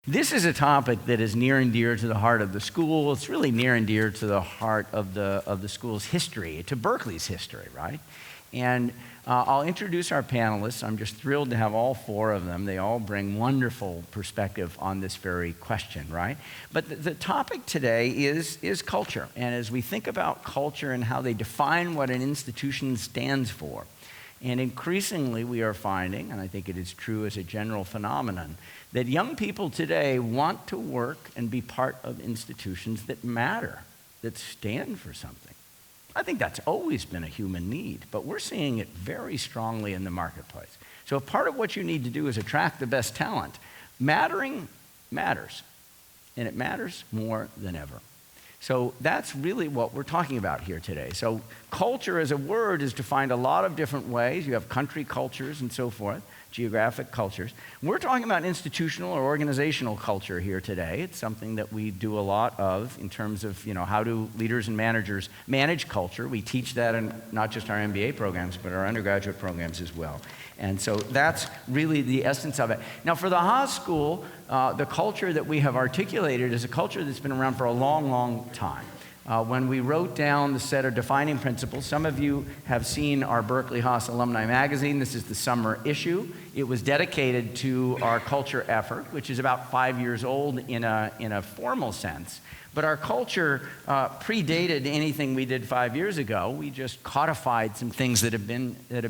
This is a topic that is near and dear to the heart of the school. It's really near and dear to the heart of the school's history, to Berkeley's history, right? And I'll introduce our panelists. I'm just thrilled to have all four of them. They all bring wonderful perspective on this very question, right? But the topic today is culture. And as we think about culture and how they define what an institution stands for, and increasingly we are finding, and I think it is true as a general phenomenon, that young people today want to work and be part of institutions that matter, that stand for something. I think that's always been a human need, but we're seeing it very strongly in the marketplace. So if part of what you need to do is attract the best talent, mattering matters, and it matters more than ever. So that's really what we're talking about here today. So culture as a word is defined a lot of different ways. You have country cultures and so forth, geographic cultures. We're talking about institutional or organizational culture here today. It's something that we do a lot of in terms of, how do leaders and managers manage culture. We teach that in not just our MBA programs, but our undergraduate programs as well. And so that's really the essence of it. Now, for the Haas School, the culture that we have articulated is a culture that's been around for a long, long time. When we wrote down the set of defining principles, some of you have seen our Berkeley-Haas alumni magazine. This is the summer issue. It was dedicated to our culture effort, which is about 5 years old in a formal sense. But our culture predated anything we did 5 years ago. We just codified some things that have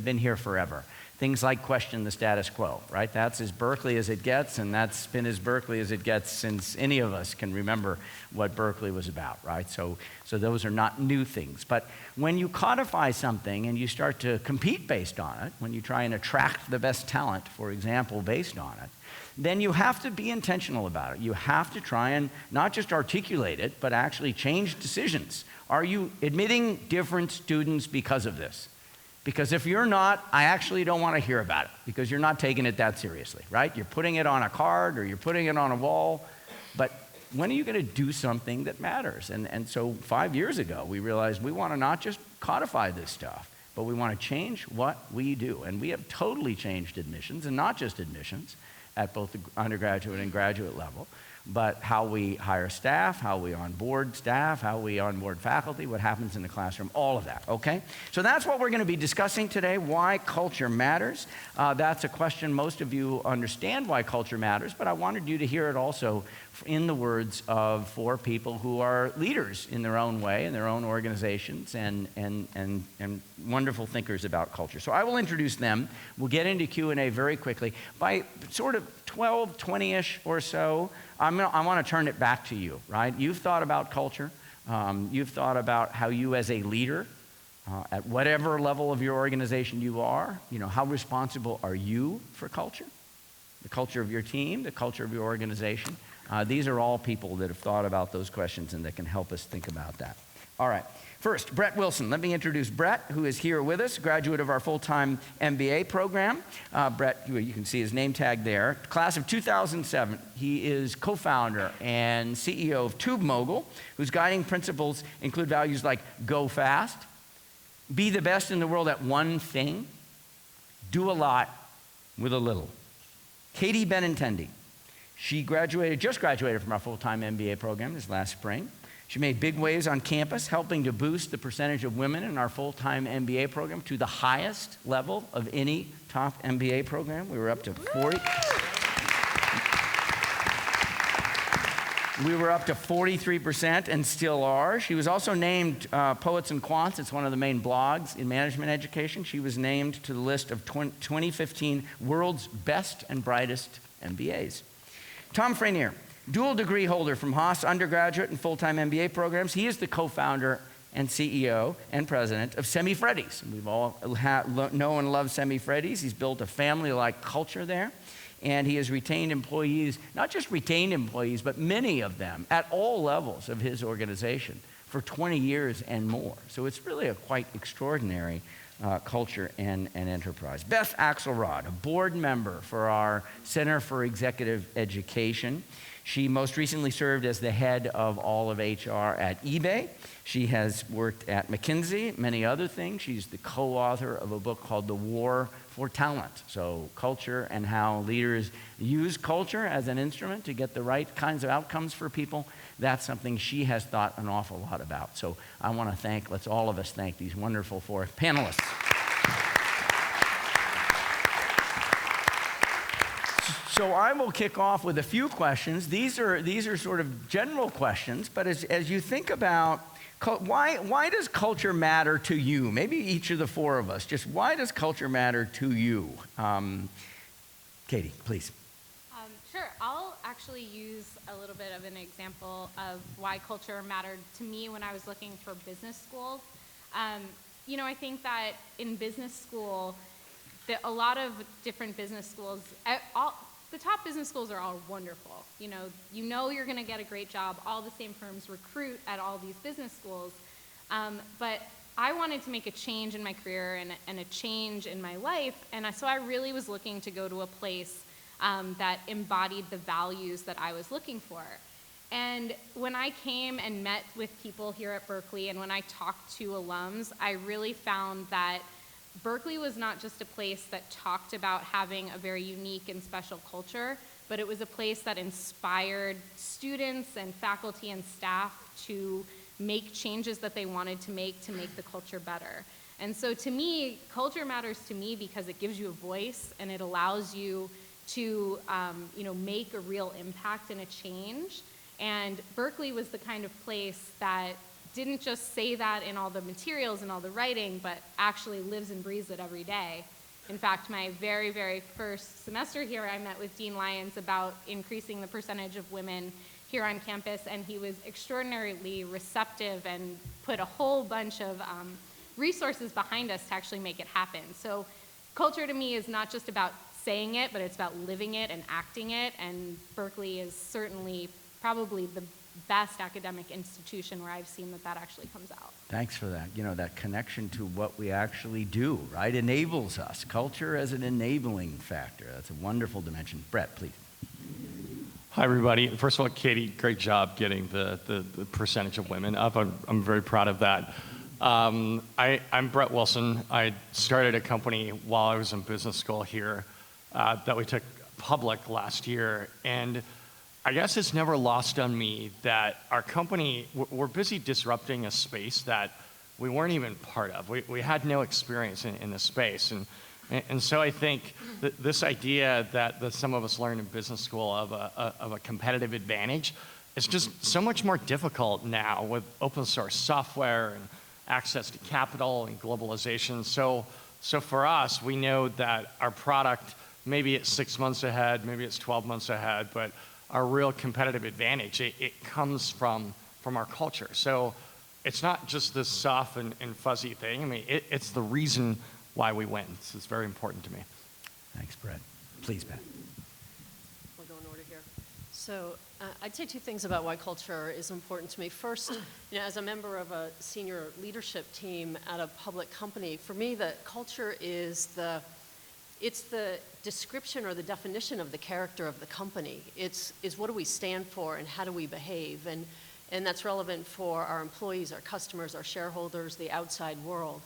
been here forever. Things like question the status quo, right? That's as Berkeley as it gets, and that's been as Berkeley as it gets since any of us can remember what Berkeley was about, right? So those are not new things. But when you codify something and you start to compete based on it, when you try and attract the best talent, for example, based on it, then you have to be intentional about it. You have to try and not just articulate it, but actually change decisions. Are you admitting different students because of this? Because if you're not, I actually don't want to hear about it because you're not taking it that seriously, right? You're putting it on a card or you're putting it on a wall, but when are you going to do something that matters? And so 5 years ago, we realized we want to not just codify this stuff, but we want to change what we do. And we have totally changed admissions, and not just admissions at both the undergraduate and graduate level, but how we hire staff, how we onboard staff, how we onboard faculty, what happens in the classroom, all of that, okay? So that's what we're going to be discussing today, why culture matters. That's a question most of you understand why culture matters, but I wanted you to hear it also in the words of four people who are leaders in their own way, in their own organizations, and wonderful thinkers about culture. So I will introduce them. We'll get into Q&A very quickly. By sort of 12, 20-ish or so, I want to turn it back to you, right? You've thought about culture. You've thought about how you as a leader, at whatever level of your organization you are, how responsible are you for culture? The culture of your team, the culture of your organization. These are all people that have thought about those questions and that can help us think about that. All right. First, Brett Wilson. Let me introduce Brett, who is here with us, graduate of our full-time MBA program. Brett, you can see his name tag there. Class of 2007. He is co-founder and CEO of TubeMogul, whose guiding principles include values like go fast, be the best in the world at one thing, do a lot with a little. Katie Benintende. She just graduated from our full-time MBA program this last spring. She made big waves on campus, helping to boost the percentage of women in our full-time MBA program to the highest level of any top MBA program. We were up to 40. We were up to 43% and still are. She was also named Poets and Quants. It's one of the main blogs in management education. She was named to the list of 2015 World's Best and Brightest MBAs. Tom Frainier, dual degree holder from Haas undergraduate and full-time MBA programs. He is the co-founder and CEO and president of Semifreddi. We've all know and love Semifreddi. He's built a family-like culture there. And he has retained employees, not just retained employees, but many of them at all levels of his organization for 20 years and more. So it's really a quite extraordinary culture and enterprise. Beth Axelrod, a board member for our Center for Executive Education. She most recently served as the head of all of HR at eBay. She has worked at McKinsey, many other things. She's the co-author of a book called The War for Talent. So culture and how leaders use culture as an instrument to get the right kinds of outcomes for people. That's something she has thought an awful lot about. So I want to thank, let's all of us thank these wonderful 4 panelists. So I will kick off with a few questions. These are sort of general questions, but as you think about why does culture matter to you? Maybe each of the 4 of us, just why does culture matter to you? Katie, please. Sure, I'll actually use a little bit of an example of why culture mattered to me when I was looking for business schools. You know, I think that in business school, a lot of different business schools, the top business schools are all wonderful. You know you're going to get a great job. All the same firms recruit at all these business schools. But I wanted to make a change in my career and a change in my life. And so I really was looking to go to a place that embodied the values that I was looking for. And when I came and met with people here at Berkeley and when I talked to alums, I really found that Berkeley was not just a place that talked about having a very unique and special culture, but it was a place that inspired students and faculty and staff to make changes that they wanted to make the culture better. And so to me, culture matters to me because it gives you a voice and it allows you to make a real impact and a change. And Berkeley was the kind of place that didn't just say that in all the materials and all the writing, but actually lives and breathes it every day. In fact, my very, very first semester here, I met with Dean Lyons about increasing the percentage of women here on campus, and he was extraordinarily receptive and put a whole bunch of resources behind us to actually make it happen. So culture to me is not just about saying it, but it's about living it and acting it, and Berkeley is certainly probably the best academic institution where I've seen that actually comes out. Thanks for that. You know, that connection to what we actually do, right? Enables us. Culture as an enabling factor. That's a wonderful dimension. Brett, please. Hi, everybody. First of all, Katie, great job getting the percentage of women up. I'm very proud of that. I'm Brett Wilson. I started a company while I was in business school here that we took public last year. And I guess it's never lost on me that our company, we're busy disrupting a space that we weren't even part of. We had no experience in this space. And so I think that this idea that some of us learned in business school of a competitive advantage is just so much more difficult now with open source software and access to capital and globalization. So for us, we know that our product, maybe it's 6 months ahead, maybe it's 12 months ahead, but our real competitive advantage, it comes from our culture. So it's not just this soft and fuzzy thing. I mean, it's the reason why we win. This is very important to me. Thanks, Brett. Please, Beth. We'll go in order here. So I'd say 2 things about why culture is important to me. First, as a member of a senior leadership team at a public company, for me, the culture is it's the description or the definition of the character of the company. It's what do we stand for and how do we behave? And that's relevant for our employees, our customers, our shareholders, the outside world.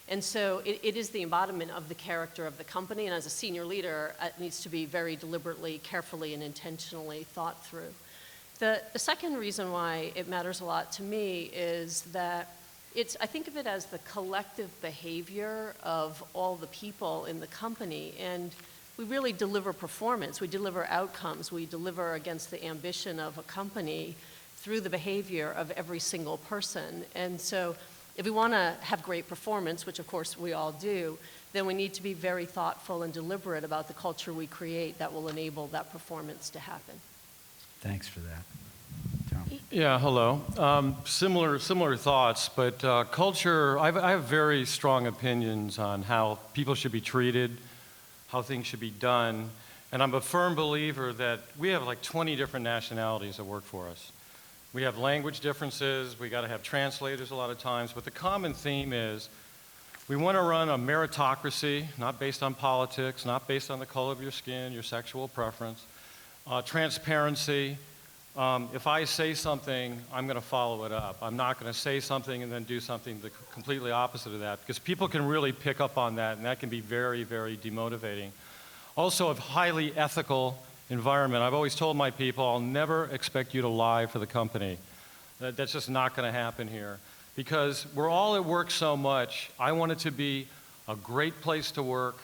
And so it is the embodiment of the character of the company. And as a senior leader, it needs to be very deliberately, carefully, and intentionally thought through. The second reason why it matters a lot to me is that I think of it as the collective behavior of all the people in the company, and we really deliver performance, we deliver outcomes, we deliver against the ambition of a company through the behavior of every single person. And so if we want to have great performance, which of course we all do, then we need to be very thoughtful and deliberate about the culture we create that will enable that performance to happen. Thanks for that. Yeah, hello. Similar thoughts, but culture, I have very strong opinions on how people should be treated, how things should be done, and I'm a firm believer that we have like 20 different nationalities that work for us. We have language differences, we got to have translators a lot of times, but the common theme is we want to run a meritocracy, not based on politics, not based on the color of your skin, your sexual preference, transparency. If I say something, I'm going to follow it up. I'm not going to say something and then do something completely opposite of that, because people can really pick up on that, and that can be very, very demotivating. Also, a highly ethical environment. I've always told my people, I'll never expect you to lie for the company. That's just not going to happen here. Because we're all at work so much, I want it to be a great place to work,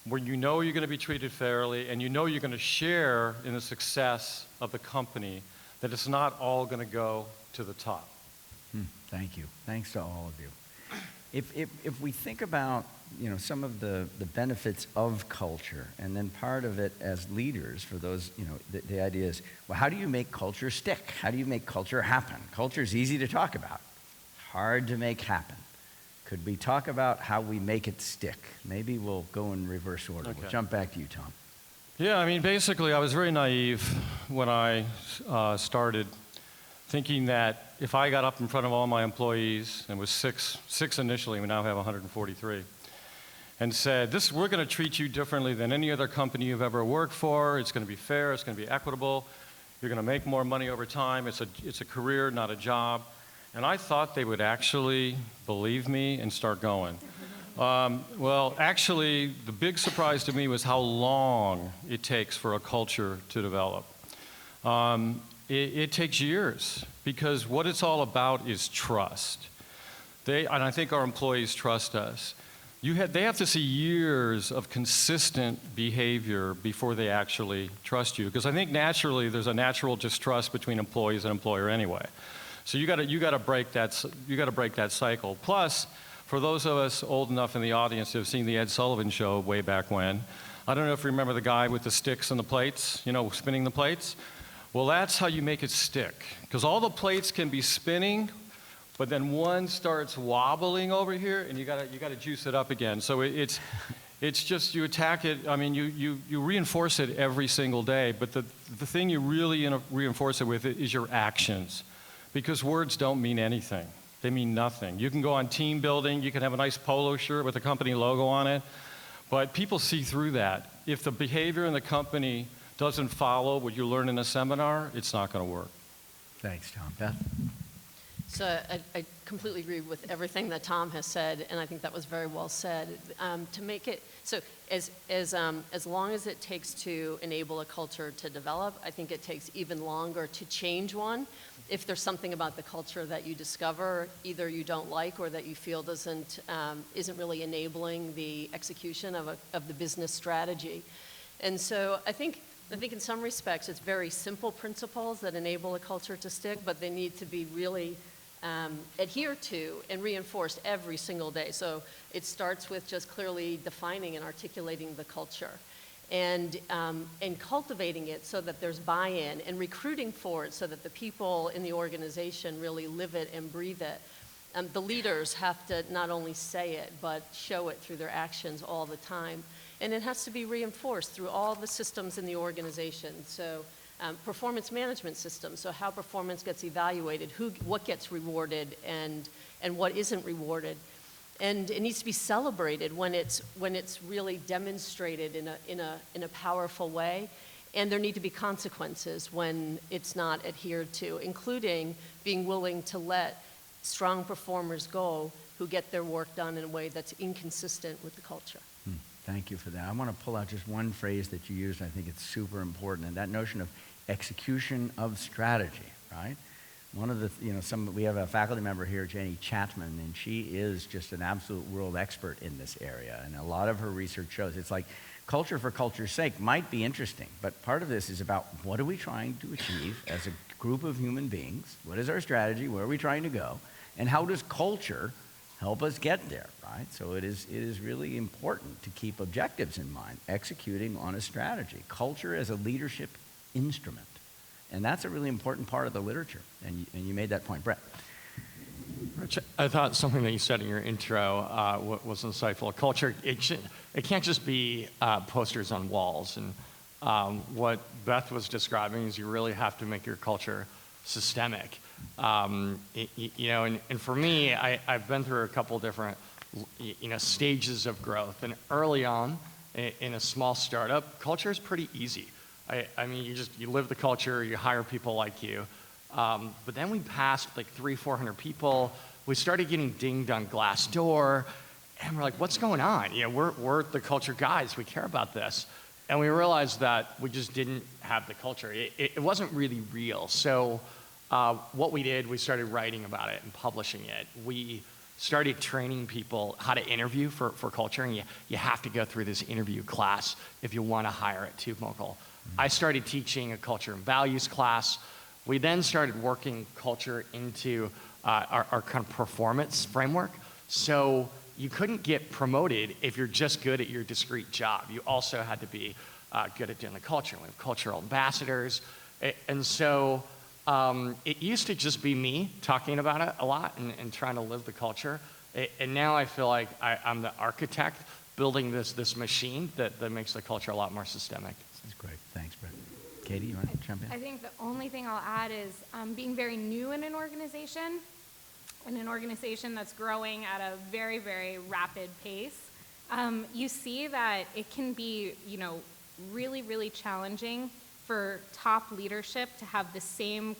where you know you're going to be treated fairly, and you know you're going to share in the success of the company, that it's not all going to go to the top. Thank you. Thanks to all of you. If we think about, some of the benefits of culture, and then part of it as leaders for those, the idea is, well, how do you make culture stick? How do you make culture happen? Culture is easy to talk about, hard to make happen. Could we talk about how we make it stick? Maybe we'll go in reverse order. Okay. We'll jump back to you, Tom. Yeah, I mean, basically, I was very naive when I started, thinking that if I got up in front of all my employees, and it was six initially, we now have 143, and said, we're going to treat you differently than any other company you've ever worked for. It's going to be fair. It's going to be equitable. You're going to make more money over time. It's a career, not a job. And I thought they would actually believe me and start going. Well, actually, the big surprise to me was how long it takes for a culture to develop. It takes years, because what it's all about is trust. And I think our employees trust us. They have to see years of consistent behavior before they actually trust you, because I think naturally there's a natural distrust between employees and employer anyway. So you got to break that cycle. Plus, for those of us old enough in the audience to have seen the Ed Sullivan Show way back when, I don't know if you remember the guy with the sticks and the plates, spinning the plates. Well, that's how you make it stick, because all the plates can be spinning, but then one starts wobbling over here, and you got to juice it up again. So it's just, you attack it. I mean, you reinforce it every single day, but the thing you really reinforce it with is your actions. Because words don't mean anything. They mean nothing. You can go on team building, you can have a nice polo shirt with a company logo on it, but people see through that. If the behavior in the company doesn't follow what you learn in a seminar, it's not going to work. Thanks, Tom. Beth? So I completely agree with everything that Tom has said, and I think that was very well said. To make it, so as long as it takes to enable a culture to develop, I think it takes even longer to change one. If there's something about the culture that you discover either you don't like or that you feel isn't really enabling the execution of the business strategy. And so I think in some respects it's very simple principles that enable a culture to stick, but they need to be really adhered to and reinforced every single day. So it starts with just clearly defining and articulating the culture, and cultivating it so that there's buy-in, and recruiting for it so that the people in the organization really live it and breathe it. The leaders have to not only say it, but show it through their actions all the time. And it has to be reinforced through all the systems in the organization. So performance management systems, so how performance gets evaluated, what gets rewarded and what isn't rewarded. And it needs to be celebrated when it's really demonstrated in a powerful way. And there need to be consequences when it's not adhered to, including being willing to let strong performers go who get their work done in a way that's inconsistent with the culture. Thank you for that. I want to pull out just one phrase that you used. I think it's super important, and that notion of execution of strategy, right? One of the, we have a faculty member here, Jenny Chapman, and she is just an absolute world expert in this area. And a lot of her research shows it's like culture for culture's sake might be interesting, but part of this is about what are we trying to achieve as a group of human beings? What is our strategy? Where are we trying to go? And how does culture help us get there, right? So it is really important to keep objectives in mind, executing on a strategy. Culture as a leadership instrument. And that's a really important part of the literature. And you made that point. Brett. Rich, I thought something that you said in your intro was insightful. Culture, it can't just be posters on walls. And what Beth was describing is you really have to make your culture systemic. And for me, I've been through a couple different, stages of growth. And early on, in a small startup, culture is pretty easy. I mean, you live the culture, you hire people like you. But then we passed like 300-400 people. We started getting dinged on Glassdoor, and we're like, what's going on? You know, we're the culture guys. We care about this. And we realized that we just didn't have the culture. It wasn't really real. So what we did, we started writing about it and publishing it. We started training people how to interview for culture, and you have to go through this interview class if you want to hire at TubeMogul. I started teaching a culture and values class. We then started working culture into our kind of performance framework. So you couldn't get promoted if you're just good at your discrete job. You also had to be good at doing the culture. We have cultural ambassadors. And so it used to just be me talking about it a lot and trying to live the culture. And now I feel like I'm the architect building this machine that makes the culture a lot more systemic. That's great. Thanks, Brett. Katie, you want to jump in? I think the only thing I'll add is being very new in an organization that's growing at a very, very rapid pace. You see that it can be, really, really challenging for top leadership to have the same,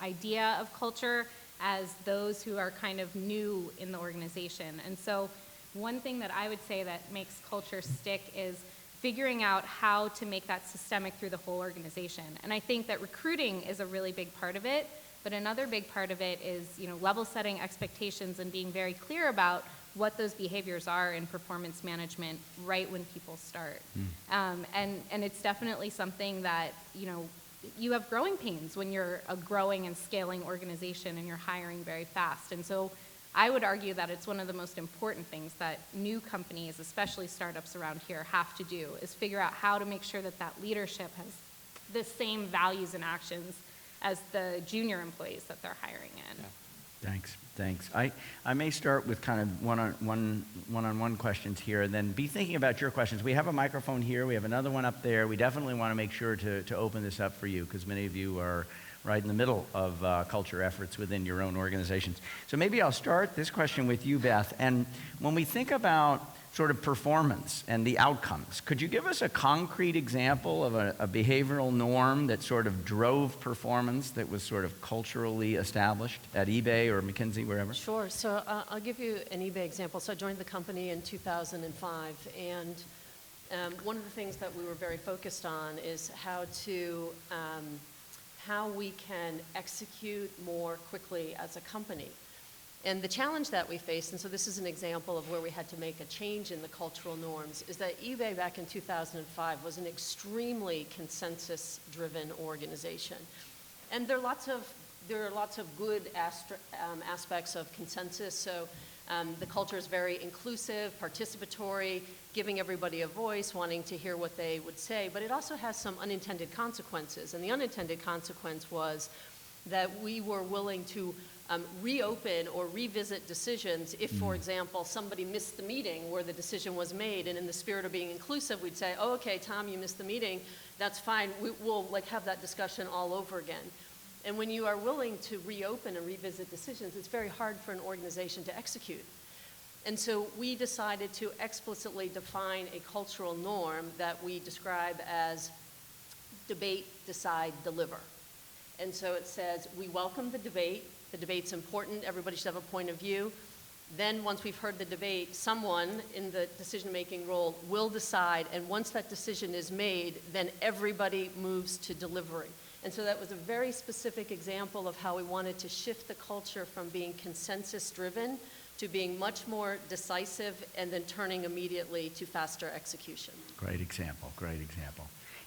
idea of culture as those who are kind of new in the organization. And so one thing that I would say that makes culture stick is figuring out how to make that systemic through the whole organization. And I think that recruiting is a really big part of it, but another big part of it is, level setting expectations and being very clear about what those behaviors are in performance management right when people start. And it's definitely something that, you have growing pains when you're a growing and scaling organization and you're hiring very fast. And so I would argue that it's one of the most important things that new companies, especially startups around here, have to do, is figure out how to make sure that that leadership has the same values and actions as the junior employees that they're hiring in. Yeah. Thanks. I may start with kind of one-on-one questions here, and then be thinking about your questions. We have a microphone here. We have another one up there. We definitely want to make sure to open this up for you, because many of you are right in the middle of culture efforts within your own organizations. So maybe I'll start this question with you, Beth. And when we think about sort of performance and the outcomes, could you give us a concrete example of a behavioral norm that sort of drove performance that was sort of culturally established at eBay or McKinsey, wherever? Sure. So I'll give you an eBay example. So I joined the company in 2005, and one of the things that we were very focused on is how we can execute more quickly as a company. And the challenge that we faced, and so this is an example of where we had to make a change in the cultural norms, is that eBay back in 2005 was an extremely consensus-driven organization. And there are lots of good aspects of consensus. So the culture is very inclusive, participatory, giving everybody a voice, wanting to hear what they would say. But it also has some unintended consequences. And the unintended consequence was that we were willing to reopen or revisit decisions if, for example, somebody missed the meeting where the decision was made, and in the spirit of being inclusive, we'd say, oh, okay, Tom, you missed the meeting, that's fine, we'll have that discussion all over again. And when you are willing to reopen and revisit decisions, it's very hard for an organization to execute. And so we decided to explicitly define a cultural norm that we describe as debate, decide, deliver. And so it says, we welcome the debate. The debate's important. Everybody should have a point of view. Then once we've heard the debate, someone in the decision-making role will decide, and once that decision is made, then everybody moves to delivery. And so that was a very specific example of how we wanted to shift the culture from being consensus-driven to being much more decisive and then turning immediately to faster execution. Great example.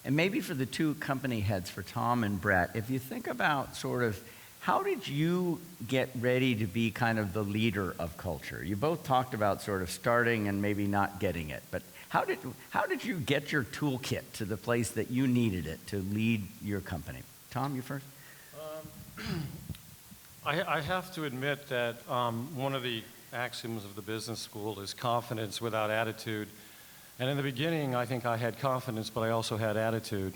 And maybe for the two company heads, for Tom and Brett, if you think about sort of how did you get ready to be kind of the leader of culture? You both talked about sort of starting and maybe not getting it, but how did you get your toolkit to the place that you needed it to lead your company? Tom, you first? I have to admit that one of the axioms of the business school is confidence without attitude. And in the beginning, I think I had confidence, but I also had attitude.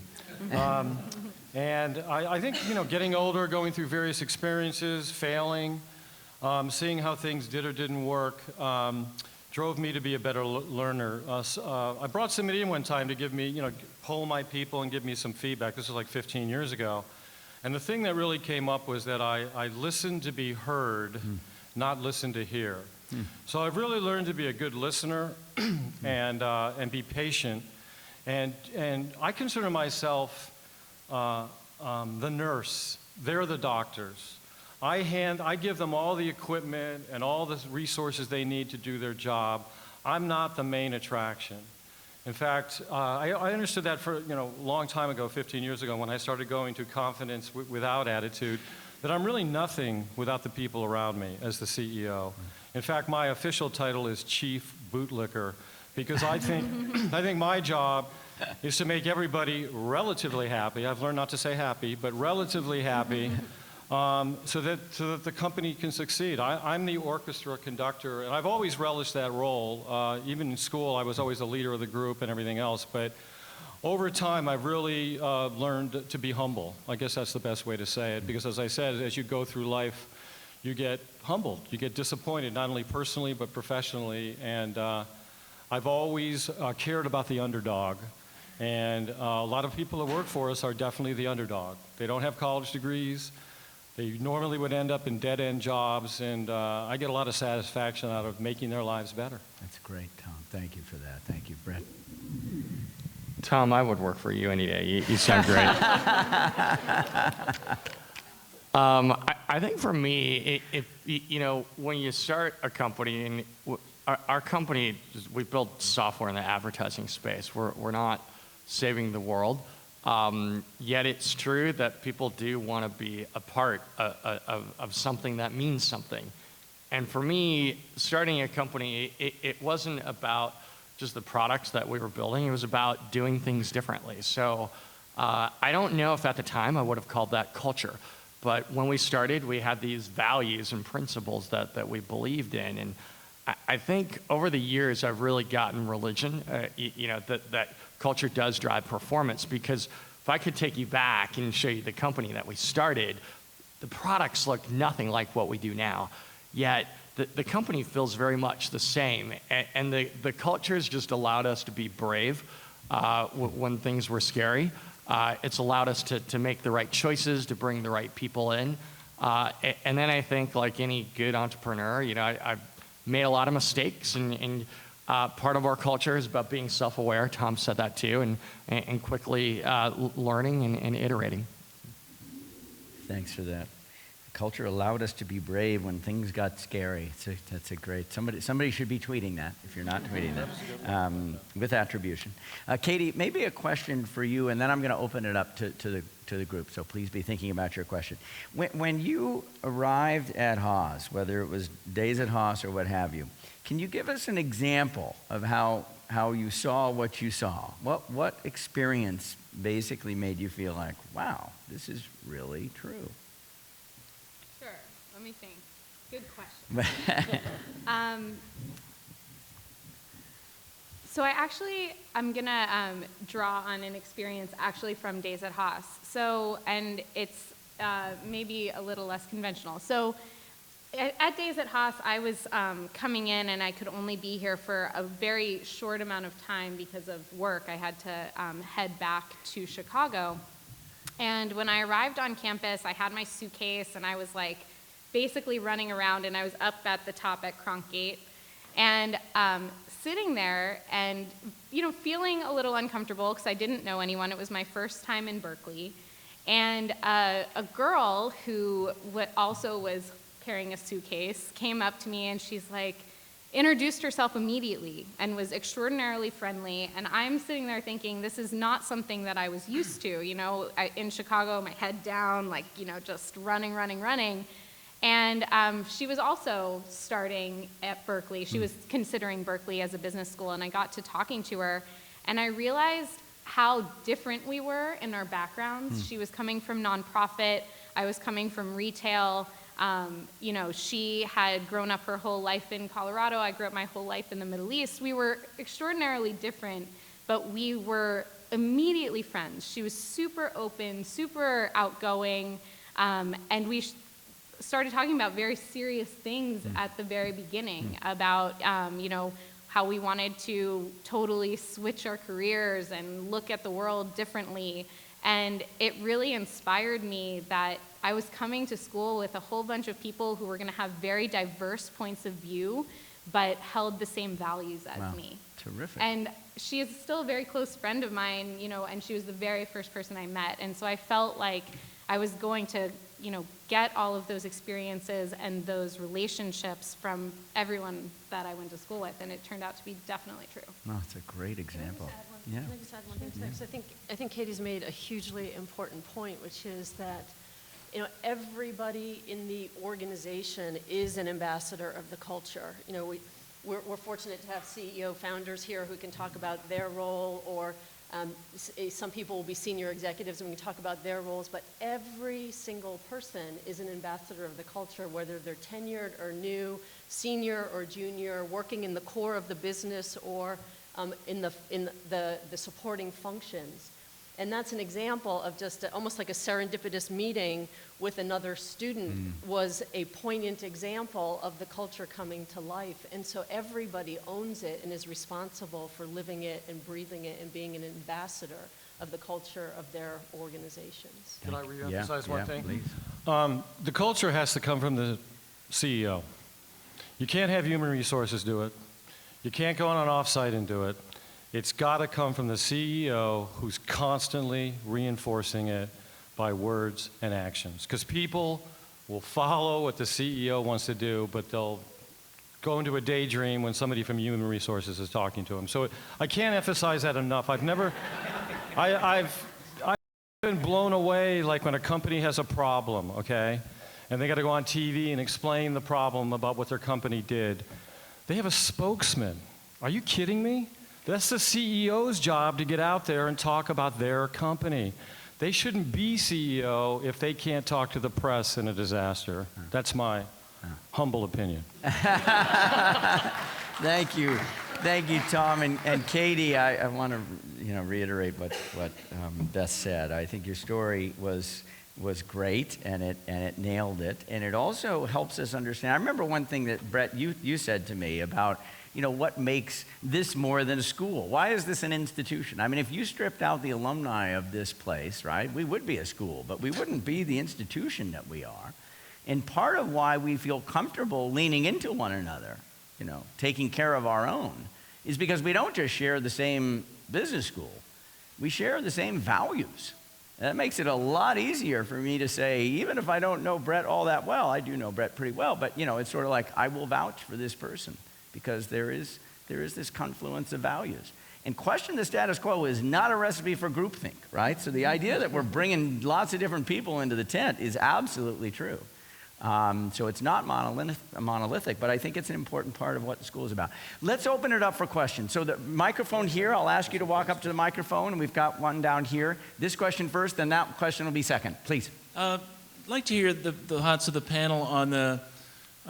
And I think, getting older, going through various experiences, failing, seeing how things did or didn't work, drove me to be a better learner. I brought somebody in one time to give me, poll my people and give me some feedback. This was like 15 years ago. And the thing that really came up was that I listened to be heard, not listen to hear. So I've really learned to be a good listener and be patient. And I consider myself the nurse. They're the doctors. I give them all the equipment and all the resources they need to do their job. I'm not the main attraction. In fact, I understood that for a long time ago, 15 years ago, when I started going to Confidence Without Attitude, that I'm really nothing without the people around me as the CEO. In fact, my official title is Chief Bootlicker, because I think my job is to make everybody relatively happy. I've learned not to say happy, but relatively happy. So that the company can succeed. I'm the orchestra conductor, and I've always relished that role. Even in school, I was always the leader of the group and everything else. But over time, I've really learned to be humble. I guess that's the best way to say it, because as I said, as you go through life, you get humbled. You get disappointed, not only personally, but professionally. And I've always cared about the underdog. And a lot of people that work for us are definitely the underdog. They don't have college degrees. They normally would end up in dead-end jobs, and I get a lot of satisfaction out of making their lives better. That's great, Tom. Thank you for that. Thank you, Brett. Tom, I would work for you any day. You sound great. I think for me, when you start a company, and our company, we build software in the advertising space. We're not saving the world. Yet it's true that people do want to be a part of something that means something. And for me, starting a company, it wasn't about just the products that we were building. It was about doing things differently. So I don't know if at the time I would have called that culture. But when we started, we had these values and principles that we believed in. And I think over the years, I've really gotten religion, that culture does drive performance, because if I could take you back and show you the company that we started, the products looked nothing like what we do now. Yet the company feels very much the same. And the culture's just allowed us to be brave when things were scary. It's allowed us to make the right choices, to bring the right people in. And then I think, like any good entrepreneur, I've made a lot of mistakes, and part of our culture is about being self-aware. Tom said that too, and quickly learning and iterating. Thanks for that. The culture allowed us to be brave when things got scary. That's a great. Somebody should be tweeting that if you're not tweeting that, with attribution. Katie, maybe a question for you, and then I'm going to open it up to the group. So please be thinking about your question. When you arrived at Haas, whether it was days at Haas or what have you, can you give us an example of how you saw what you saw? What experience basically made you feel like, wow, this is really true? Sure. Let me think. Good question. So I'm going to draw on an experience actually from days at Haas. So, and it's maybe a little less conventional. So at days at Haas, I was coming in, and I could only be here for a very short amount of time because of work. I had to head back to Chicago. And when I arrived on campus, I had my suitcase, and I was like basically running around, and I was up at the top at Cronk Gate. And sitting there and, feeling a little uncomfortable because I didn't know anyone. It was my first time in Berkeley. And a girl who also was carrying a suitcase came up to me, and she's like, introduced herself immediately and was extraordinarily friendly. And I'm sitting there thinking, this is not something that I was used to. In Chicago, my head down, just running. And she was also starting at Berkeley. She was considering Berkeley as a business school, and I got to talking to her, and I realized how different we were in our backgrounds. She was coming from nonprofit. I was coming from retail. She had grown up her whole life in Colorado. I grew up my whole life in the Middle East. We were extraordinarily different, but we were immediately friends. She was super open, super outgoing, and we started talking about very serious things at the very beginning about, you know, how we wanted to totally switch our careers and look at the world differently. And it really inspired me that I was coming to school with a whole bunch of people who were going to have very diverse points of view, but held the same values as me. Terrific. And she is still a very close friend of mine, you know, and she was the very first person I met. And so I felt like I was going to, you know, get all of those experiences and those relationships from everyone that I went to school with, and it turned out to be definitely true. No, it's a great example. Can I just add one thing to that? 'Cause I think Katie's made a hugely important point, which is that, you know, everybody in the organization is an ambassador of the culture. You know, we're fortunate to have CEO founders here who can talk about their role, or some people will be senior executives and we can talk about their roles, but every single person is an ambassador of the culture, whether they're tenured or new, senior or junior, working in the core of the business or in the supporting functions. And that's an example of just almost like a serendipitous meeting with another student was a poignant example of the culture coming to life. And so everybody owns it and is responsible for living it and breathing it and being an ambassador of the culture of their organizations. Can I reemphasize one thing? Please. The culture has to come from the CEO. You can't have human resources do it. You can't go on an offsite and do it. It's got to come from the CEO, who's constantly reinforcing it by words and actions. Because people will follow what the CEO wants to do, but they'll go into a daydream when somebody from human resources is talking to them. So I can't emphasize that enough. I've been blown away, like when a company has a problem, okay? And they got to go on TV and explain the problem about what their company did. They have a spokesman. Are you kidding me? That's the CEO's job to get out there and talk about their company. They shouldn't be CEO if they can't talk to the press in a disaster. That's my humble opinion. Thank you. Thank you, Tom. And Katie, I want to reiterate what Beth said. I think your story was great, and it nailed it. And it also helps us understand. I remember one thing that, Brett, you said to me about, what makes this more than a school? Why is this an institution? I mean, if you stripped out the alumni of this place, right, we would be a school, but we wouldn't be the institution that we are. And part of why we feel comfortable leaning into one another, taking care of our own, is because we don't just share the same business school. We share the same values. And that makes it a lot easier for me to say, even if I don't know Brett all that well, I do know Brett pretty well, but it's sort of like I will vouch for this person, because there is this confluence of values. And question the status quo is not a recipe for groupthink, right? So the idea that we're bringing lots of different people into the tent is absolutely true. So it's not monolithic, but I think it's an important part of what the school is about. Let's open it up for questions. So the microphone here, I'll ask you to walk up to the microphone, and we've got one down here. This question first, then that question will be second. Please. I'd like to hear the thoughts of the panel on the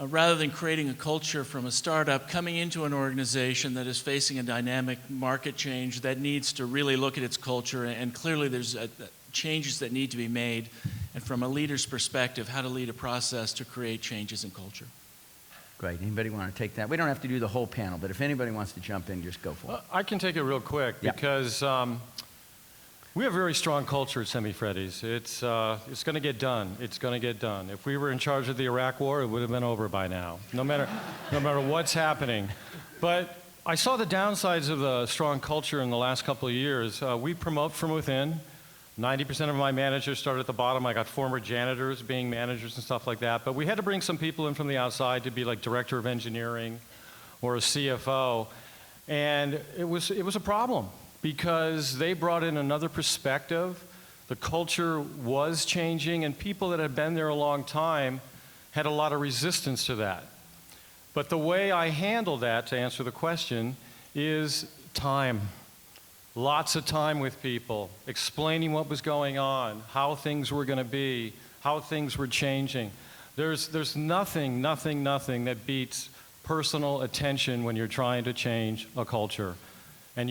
rather than creating a culture from a startup, coming into an organization that is facing a dynamic market change that needs to really look at its culture, and clearly there's changes that need to be made, and from a leader's perspective, how to lead a process to create changes in culture. Great. Anybody want to take that? We don't have to do the whole panel, but if anybody wants to jump in, just go for it. I can take it real quick, because we have a very strong culture at Semifreddi's. It's going to get done. It's going to get done. If we were in charge of the Iraq War, it would have been over by now, no matter what's happening. But I saw the downsides of the strong culture in the last couple of years. We promote from within. 90% of my managers start at the bottom. I got former janitors being managers and stuff like that. But we had to bring some people in from the outside to be like director of engineering or a CFO. And it was a problem, because they brought in another perspective. The culture was changing, and people that had been there a long time had a lot of resistance to that. But the way I handled that, to answer the question, is time. Lots of time with people, explaining what was going on, how things were going to be, how things were changing. There's nothing that beats personal attention when you're trying to change a culture. And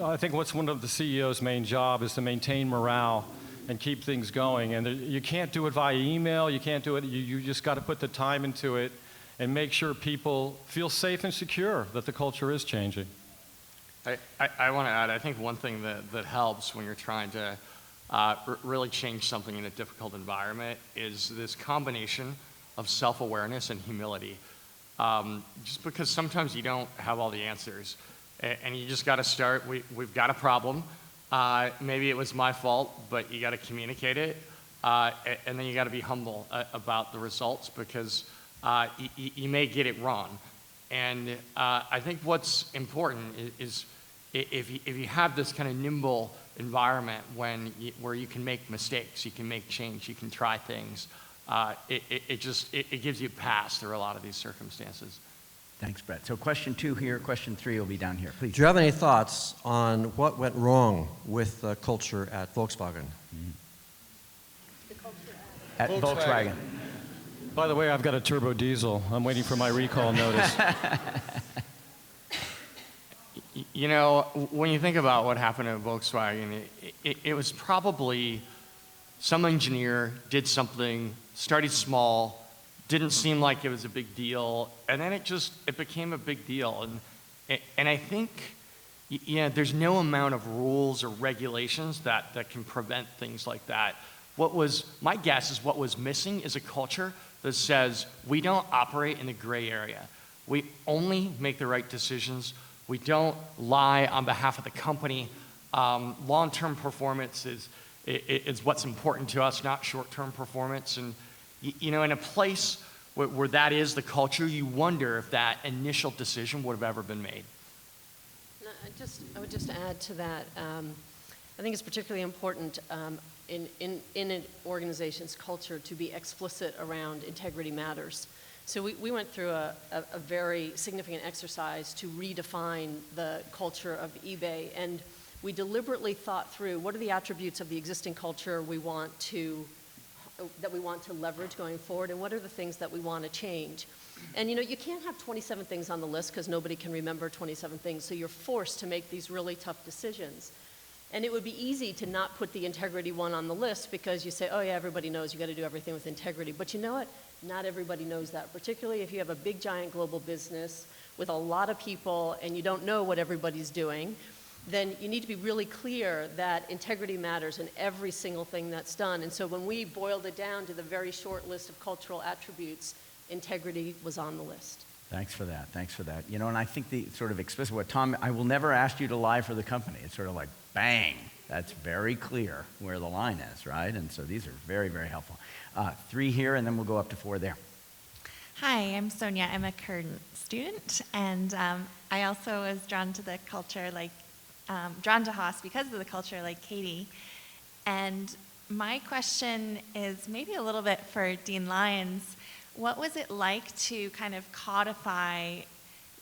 I think what's one of the CEO's main job is to maintain morale and keep things going. And you can't do it via email, you can't do it, you just got to put the time into it and make sure people feel safe and secure that the culture is changing. I want to add, I think one thing that helps when you're trying to really change something in a difficult environment is this combination of self-awareness and humility. Just because sometimes you don't have all the answers, and you just got to start. We've got a problem. Maybe it was my fault, but you got to communicate it, and then you got to be humble about the results, because you may get it wrong. And I think what's important is if you have this kind of nimble environment where you can make mistakes, you can make change, you can try things, it gives you a pass through a lot of these circumstances. Thanks, Brett. So question 2 here, question 3 will be down here. Please. Do you have any thoughts on what went wrong with the culture at Volkswagen? The culture At Volkswagen. By the way, I've got a turbo diesel. I'm waiting for my recall notice. You know, when you think about what happened at Volkswagen, it was probably some engineer did something, started small, didn't seem like it was a big deal, and then it became a big deal. And I think, there's no amount of rules or regulations that can prevent things like that. My guess is what was missing is a culture that says we don't operate in the gray area. We only make the right decisions. We don't lie on behalf of the company. Long-term performance is what's important to us, not short-term performance. And in a place where that is the culture, you wonder if that initial decision would have ever been made. No, I would just add to that. I think it's particularly important in an organization's culture to be explicit around integrity matters. So we went through a very significant exercise to redefine the culture of eBay, and we deliberately thought through what are the attributes of the existing culture that we want to leverage going forward, and what are the things that we want to change. And you can't have 27 things on the list because nobody can remember 27 things, so you're forced to make these really tough decisions. And it would be easy to not put the integrity one on the list because you say, oh yeah, everybody knows you got to do everything with integrity. But you know what? Not everybody knows that, particularly if you have a big, giant global business with a lot of people and you don't know what everybody's doing. Then you need to be really clear that integrity matters in every single thing that's done. And so when we boiled it down to the very short list of cultural attributes, integrity was on the list. Thanks for that. Thanks for that. And I think the sort of explicit, what Tom, I will never ask you to lie for the company. It's sort of like, bang, that's very clear where the line is, right? And so these are very, very helpful. 3 here, and then we'll go up to 4 there. Hi, I'm Sonia. I'm a current student, and I also was drawn to the culture, drawn to Haas because of the culture, like Katie. And my question is maybe a little bit for Dean Lyons. What was it like to kind of codify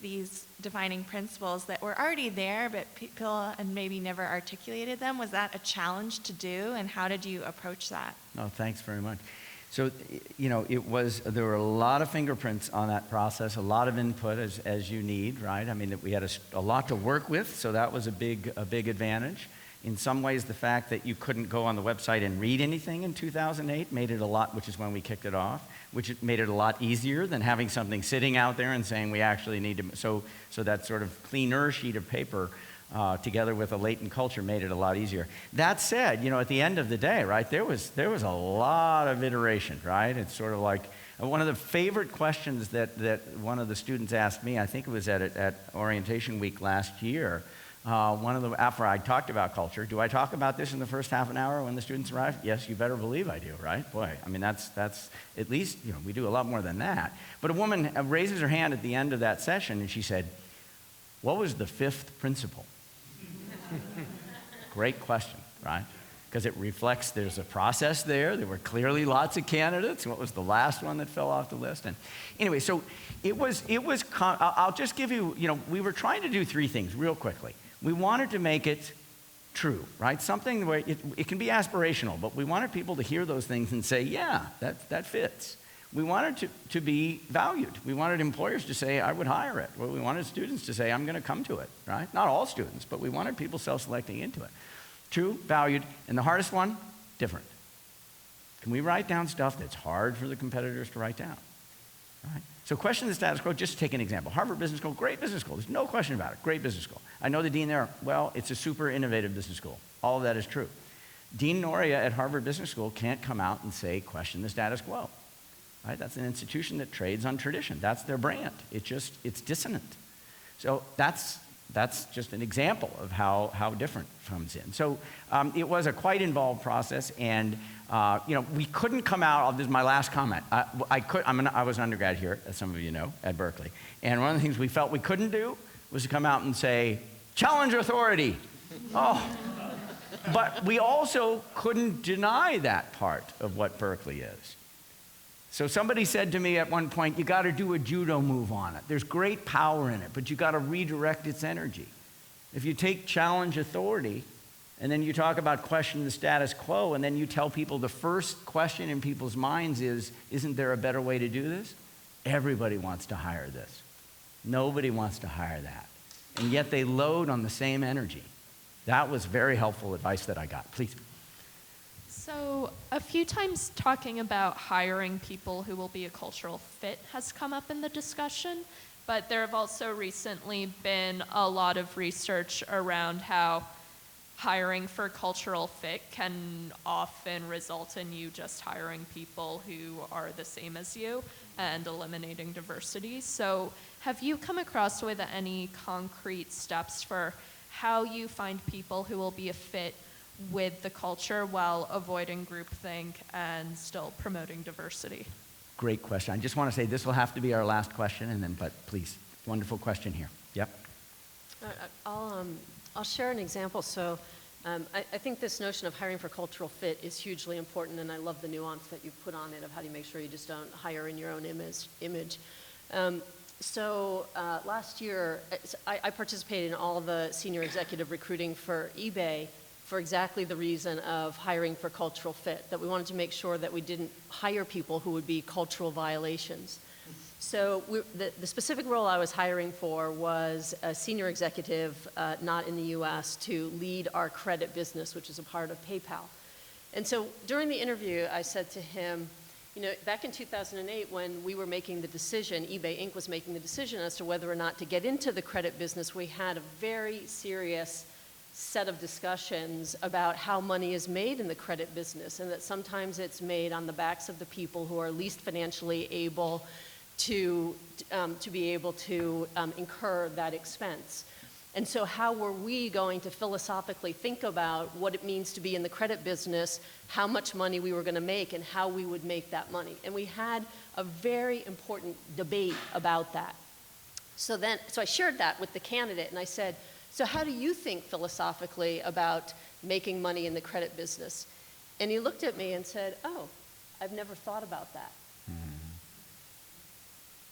these defining principles that were already there, but people and maybe never articulated them? Was that a challenge to do, and how did you approach that? Oh, thanks very much. So, there were a lot of fingerprints on that process, a lot of input as you need, right? I mean, we had a lot to work with, so that was a big advantage. In some ways, the fact that you couldn't go on the website and read anything in 2008 made it a lot, which is when we kicked it off, which made it a lot easier than having something sitting out there and saying we actually need to, so that sort of cleaner sheet of paper together with a latent culture made it a lot easier. That said, at the end of the day, right, there was a lot of iteration, right? It's sort of like one of the favorite questions that one of the students asked me, I think it was at orientation week last year, after I talked about culture, do I talk about this in the first half an hour when the students arrive? Yes, you better believe I do, right? Boy, I mean, that's at least, we do a lot more than that. But a woman raises her hand at the end of that session and she said, what was the 5th principle? Great question, right? Because it reflects there's a process there. There were clearly lots of candidates. What was the last one that fell off the list? And anyway, so I'll just give you, we were trying to do 3 things real quickly. We wanted to make it true, right? Something where it can be aspirational, but we wanted people to hear those things and say, yeah, that fits. We wanted to be valued. We wanted employers to say, I would hire it. Well, we wanted students to say, I'm going to come to it, right? Not all students, but we wanted people self-selecting into it. True, valued, and the hardest one, different? Can we write down stuff that's hard for the competitors to write down? Right? So question the status quo, just to take an example. Harvard Business School, great business school. There's no question about it. Great business school. I know the dean there. Well, it's a super innovative business school. All of that is true. Dean Noria at Harvard Business School can't come out and say, question the status quo. Right? That's an institution that trades on tradition. That's their brand. It's dissonant. So that's just an example of how different comes in. So it was a quite involved process, and we couldn't come out. This is my last comment. I was an undergrad here, as some of you know, at Berkeley, and one of the things we felt we couldn't do was to come out and say, challenge authority. Oh, but we also couldn't deny that part of what Berkeley is. So somebody said to me at one point, you got to do a judo move on it. There's great power in it, but you got to redirect its energy. If you take challenge authority, and then you talk about question the status quo, and then you tell people the first question in people's minds is, isn't there a better way to do this? Everybody wants to hire this. Nobody wants to hire that. And yet they load on the same energy. That was very helpful advice that I got. Please. So a few times talking about hiring people who will be a cultural fit has come up in the discussion, but there have also recently been a lot of research around how hiring for cultural fit can often result in you just hiring people who are the same as you and eliminating diversity. So have you come across with any concrete steps for how you find people who will be a fit with the culture while avoiding groupthink and still promoting diversity? Great question. I just want to say this will have to be our last question, but please, wonderful question here. Yep. I'll share an example. So I think this notion of hiring for cultural fit is hugely important, and I love the nuance that you put on it of how do you make sure you just don't hire in your own image. Last year, I participated in all the senior executive recruiting for eBay for exactly the reason of hiring for cultural fit, that we wanted to make sure that we didn't hire people who would be cultural violations. So the specific role I was hiring for was a senior executive, not in the US, to lead our credit business, which is a part of PayPal. And so during the interview, I said to him, back in 2008 when we were making the decision, eBay Inc. was making the decision as to whether or not to get into the credit business, we had a very serious set of discussions about how money is made in the credit business, and that sometimes it's made on the backs of the people who are least financially able to be able to incur that expense. And so how were we going to philosophically think about what it means to be in the credit business, how much money we were going to make, and how we would make that money? And we had a very important debate about that. So I shared that with the candidate, and I said, so how do you think philosophically about making money in the credit business? And he looked at me and said, oh, I've never thought about that.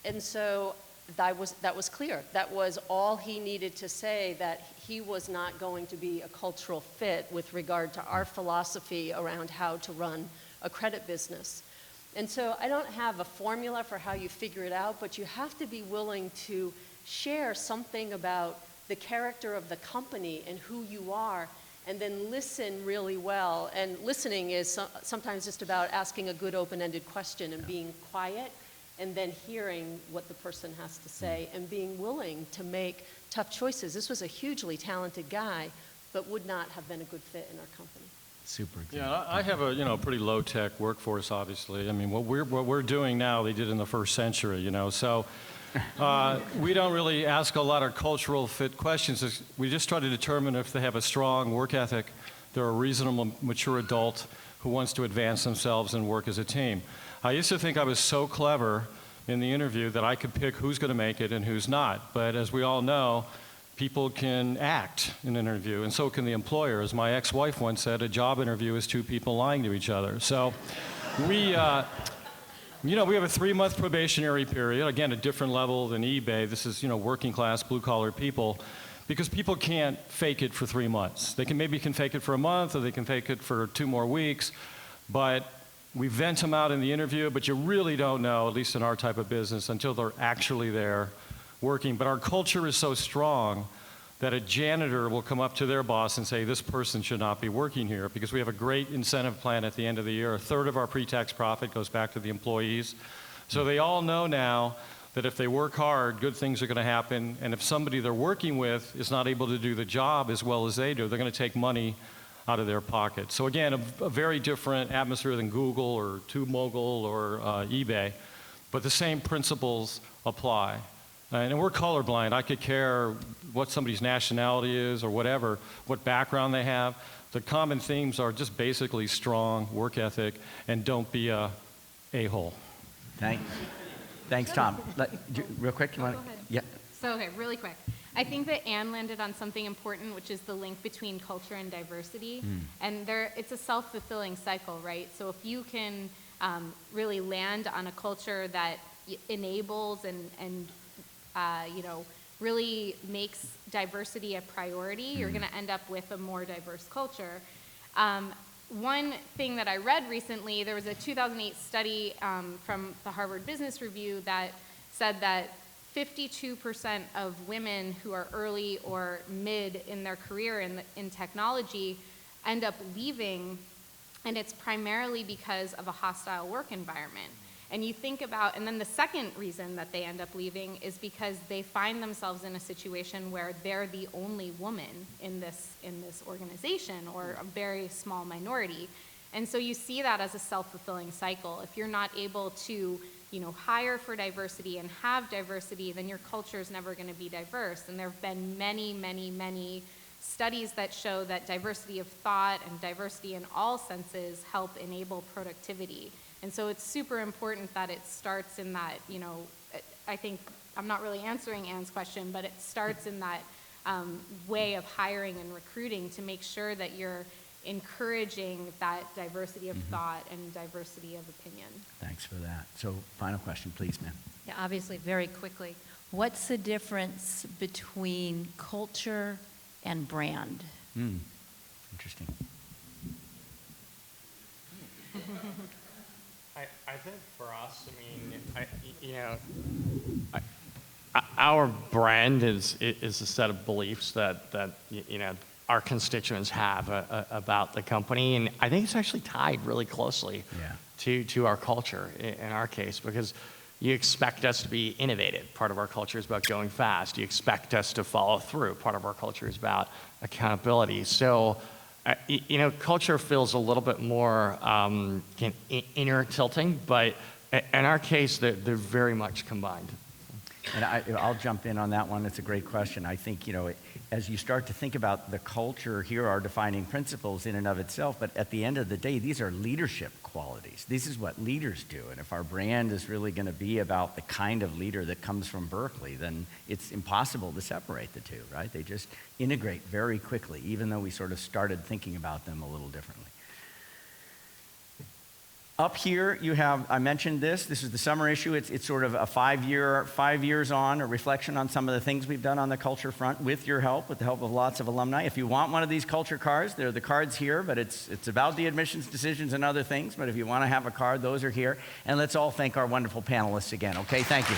And so that was clear. That was all he needed to say, that he was not going to be a cultural fit with regard to our philosophy around how to run a credit business. And so I don't have a formula for how you figure it out, but you have to be willing to share something about the character of the company and who you are, and then listen really well. And listening is sometimes just about asking a good open-ended question and being quiet, and then hearing what the person has to say and being willing to make tough choices. This was a hugely talented guy, but would not have been a good fit in our company. Super. Yeah, I have a pretty low-tech workforce, obviously. I mean, what we're doing now, they did in the first century, so we don't really ask a lot of cultural fit questions. We just try to determine if they have a strong work ethic, they're a reasonable, mature adult who wants to advance themselves and work as a team. I used to think I was so clever in the interview that I could pick who's going to make it and who's not. But as we all know, people can act in an interview, and so can the employer. As my ex-wife once said, a job interview is two people lying to each other. So we have a 3-month probationary period, again, a different level than eBay. This is, working class, blue-collar people, because people can't fake it for 3 months. They can fake it for a month, or they can fake it for 2 more weeks, but we vent them out in the interview, but you really don't know, at least in our type of business, until they're actually there working. But our culture is so strong that a janitor will come up to their boss and say, this person should not be working here, because we have a great incentive plan at the end of the year. A third of our pre-tax profit goes back to the employees. So they all know now that if they work hard, good things are going to happen. And if somebody they're working with is not able to do the job as well as they do, they're going to take money out of their pocket. So again, a very different atmosphere than Google or TubeMogul or eBay, but the same principles apply. And we're colorblind. I could care what somebody's nationality is or whatever, what background they have. The common themes are just basically strong work ethic and don't be a a-hole. Thanks, Tom. Real quick, you want to? Go ahead. Yeah. So, okay, really quick. I think that Anne landed on something important, which is the link between culture and diversity. And it's a self-fulfilling cycle, right? So if you can really land on a culture that enables and really makes diversity a priority, you're going to end up with a more diverse culture. One thing that I read recently, there was a 2008 study from the Harvard Business Review that said that 52% of women who are early or mid in their career in technology end up leaving, and it's primarily because of a hostile work environment. And you think about, and then the second reason that they end up leaving is because they find themselves in a situation where they're the only woman in this organization, or a very small minority. And so you see that as a self-fulfilling cycle. If you're not able to, hire for diversity and have diversity, then your culture is never going to be diverse. And there have been many, many, many studies that show that diversity of thought and diversity in all senses help enable productivity. And so it's super important that it starts in that, I think, I'm not really answering Anne's question, but it starts in that way of hiring and recruiting to make sure that you're encouraging that diversity of thought and diversity of opinion. Thanks for that. So final question, please, ma'am. Yeah, obviously, very quickly. What's the difference between culture and brand? Interesting. I think for us, our brand is a set of beliefs that our constituents have about the company, and I think it's actually tied really closely to our culture in our case, because you expect us to be innovative. Part of our culture is about going fast. You expect us to follow through. Part of our culture is about accountability. So, culture feels a little bit more inner tilting, but in our case, they're very much combined. And I'll jump in on that one. It's a great question. I think, as you start to think about the culture, here are defining principles in and of itself, but at the end of the day, these are leadership qualities. This is what leaders do. And if our brand is really going to be about the kind of leader that comes from Berkeley, then it's impossible to separate the two, right? They just integrate very quickly, even though we sort of started thinking about them a little differently. Up here, you have, I mentioned this is the summer issue. It's sort of a 5 years on, a reflection on some of the things we've done on the culture front with your help, with the help of lots of alumni. If you want one of these culture cards, there are the cards here, but it's about the admissions decisions and other things. But if you want to have a card, those are here. And let's all thank our wonderful panelists again, okay? Thank you.